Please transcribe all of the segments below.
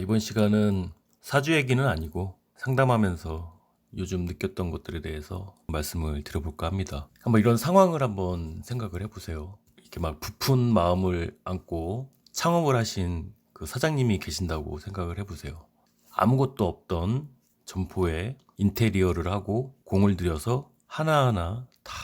이번 시간은 사주 얘기는 아니고 상담하면서 요즘 느꼈던 것들에 대해서 말씀을 드려볼까 합니다. 한번 이런 상황을 한번 생각을 해보세요. 이렇게 막 부푼 마음을 안고 창업을 하신 그 사장님이 계신다고 생각을 해보세요. 아무것도 없던 점포에 인테리어를 하고 공을 들여서 하나하나 다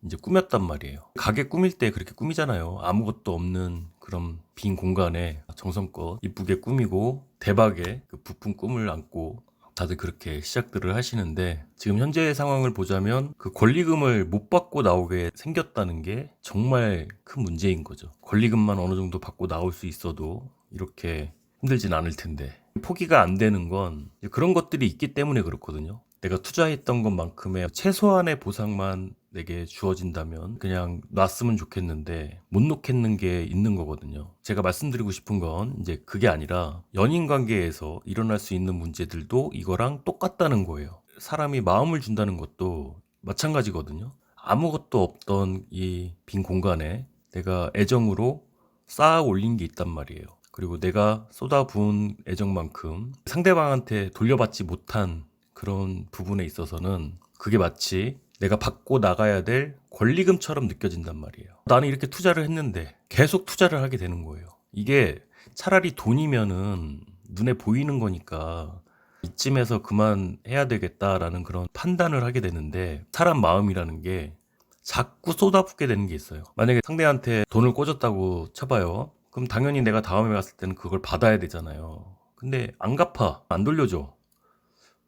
이제 꾸몄단 말이에요. 가게 꾸밀 때 그렇게 꾸미잖아요. 아무것도 없는 그런 빈 공간에 정성껏 이쁘게 꾸미고 대박의 그 부푼 꿈을 안고 다들 그렇게 시작들을 하시는데, 지금 현재의 상황을 보자면 그 권리금을 못 받고 나오게 생겼다는 게 정말 큰 문제인 거죠. 권리금만 어느 정도 받고 나올 수 있어도 이렇게 힘들진 않을 텐데, 포기가 안 되는 건 그런 것들이 있기 때문에 그렇거든요. 내가 투자했던 것만큼의 최소한의 보상만 내게 주어진다면 그냥 놨으면 좋겠는데 못 놓겠는 게 있는 거거든요. 제가 말씀드리고 싶은 건 이제 그게 아니라 연인 관계에서 일어날 수 있는 문제들도 이거랑 똑같다는 거예요. 사람이 마음을 준다는 것도 마찬가지거든요. 아무것도 없던 이 빈 공간에 내가 애정으로 쌓아 올린 게 있단 말이에요. 그리고 내가 쏟아부은 애정만큼 상대방한테 돌려받지 못한 그런 부분에 있어서는 그게 마치 내가 받고 나가야 될 권리금처럼 느껴진단 말이에요. 나는 이렇게 투자를 했는데 계속 투자를 하게 되는 거예요. 이게 차라리 돈이면은 눈에 보이는 거니까 이쯤에서 그만해야 되겠다라는 그런 판단을 하게 되는데, 사람 마음이라는 게 자꾸 쏟아붓게 되는 게 있어요. 만약에 상대한테 돈을 꿔줬다고 쳐봐요. 그럼 당연히 내가 다음에 갔을 때는 그걸 받아야 되잖아요. 근데 안 갚아, 안 돌려줘.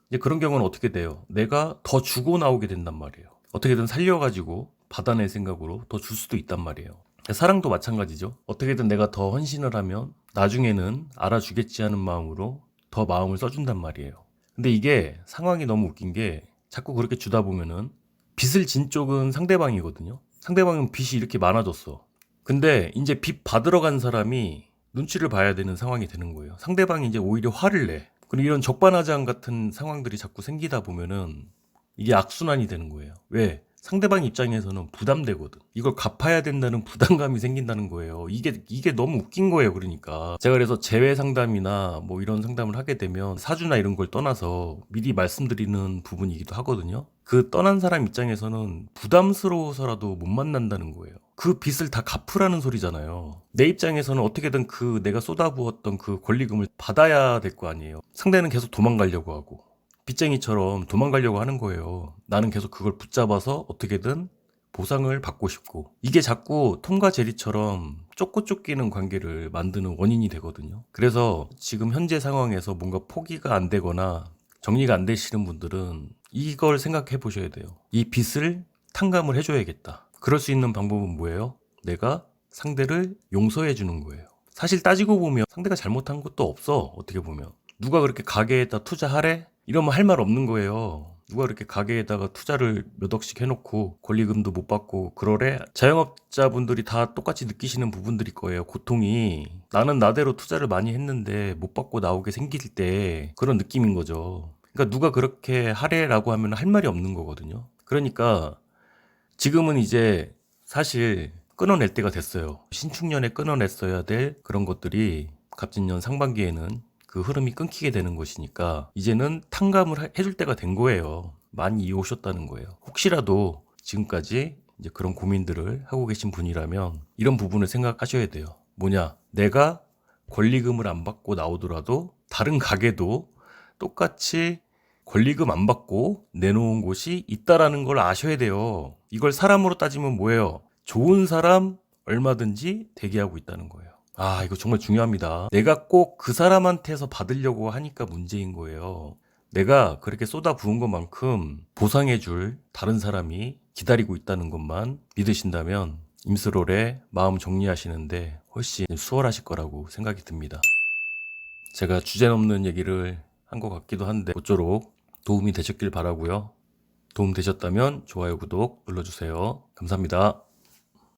이제 그런 경우는 어떻게 돼요? 내가 더 주고 나오게 된단 말이에요. 어떻게든 살려가지고 받아낼 생각으로 더 줄 수도 있단 말이에요. 사랑도 마찬가지죠. 어떻게든 내가 더 헌신을 하면 나중에는 알아주겠지 하는 마음으로 더 마음을 써준단 말이에요. 근데 이게 상황이 너무 웃긴 게, 자꾸 그렇게 주다 보면은 빚을 진 쪽은 상대방이거든요. 상대방은 빚이 이렇게 많아졌어. 근데 이제 빚 받으러 간 사람이 눈치를 봐야 되는 상황이 되는 거예요. 상대방이 이제 오히려 화를 내. 그리고 이런 적반하장 같은 상황들이 자꾸 생기다 보면은 이게 악순환이 되는 거예요. 왜? 상대방 입장에서는 부담되거든. 이걸 갚아야 된다는 부담감이 생긴다는 거예요. 이게 너무 웃긴 거예요. 그러니까 제가 그래서 재회 상담이나 뭐 이런 상담을 하게 되면 사주나 이런 걸 떠나서 미리 말씀드리는 부분이기도 하거든요. 그 떠난 사람 입장에서는 부담스러워서라도 못 만난다는 거예요. 그 빚을 다 갚으라는 소리잖아요. 내 입장에서는 어떻게든 그 내가 쏟아부었던 그 권리금을 받아야 될 거 아니에요. 상대는 계속 도망가려고 하고 빚쟁이처럼 도망가려고 하는 거예요. 나는 계속 그걸 붙잡아서 어떻게든 보상을 받고 싶고, 이게 자꾸 톰과 제리처럼 쫓고 쫓기는 관계를 만드는 원인이 되거든요. 그래서 지금 현재 상황에서 뭔가 포기가 안 되거나 정리가 안 되시는 분들은 이걸 생각해 보셔야 돼요. 이 빚을 탕감을 해줘야겠다. 그럴 수 있는 방법은 뭐예요? 내가 상대를 용서해 주는 거예요. 사실 따지고 보면 상대가 잘못한 것도 없어. 어떻게 보면 누가 그렇게 가게에다 투자하래? 이러면 할 말 없는 거예요. 누가 그렇게 가게에다가 투자를 몇 억씩 해놓고 권리금도 못 받고 그러래? 자영업자분들이 다 똑같이 느끼시는 부분들일 거예요. 고통이, 나는 나대로 투자를 많이 했는데 못 받고 나오게 생길 때 그런 느낌인 거죠. 그러니까 누가 그렇게 하래라고 하면 할 말이 없는 거거든요. 그러니까 지금은 이제 사실 끊어낼 때가 됐어요. 신축년에 끊어냈어야 될 그런 것들이 갑진년 상반기에는 그 흐름이 끊기게 되는 것이니까 이제는 탕감을 해줄 때가 된 거예요. 많이 이어오셨다는 거예요. 혹시라도 지금까지 이제 그런 고민들을 하고 계신 분이라면 이런 부분을 생각하셔야 돼요. 뭐냐? 내가 권리금을 안 받고 나오더라도 다른 가게도 똑같이 권리금 안 받고 내놓은 곳이 있다라는 걸 아셔야 돼요. 이걸 사람으로 따지면 뭐예요? 좋은 사람 얼마든지 대기하고 있다는 거예요. 아, 이거 정말 중요합니다. 내가 꼭 그 사람한테서 받으려고 하니까 문제인 거예요. 내가 그렇게 쏟아 부은 것만큼 보상해줄 다른 사람이 기다리고 있다는 것만 믿으신다면 임스롤에 마음 정리하시는데 훨씬 수월하실 거라고 생각이 듭니다. 제가 주제넘는 얘기를 한 것 같기도 한데 모쪼록 도움이 되셨길 바라고요. 도움 되셨다면 좋아요, 구독 눌러주세요. 감사합니다.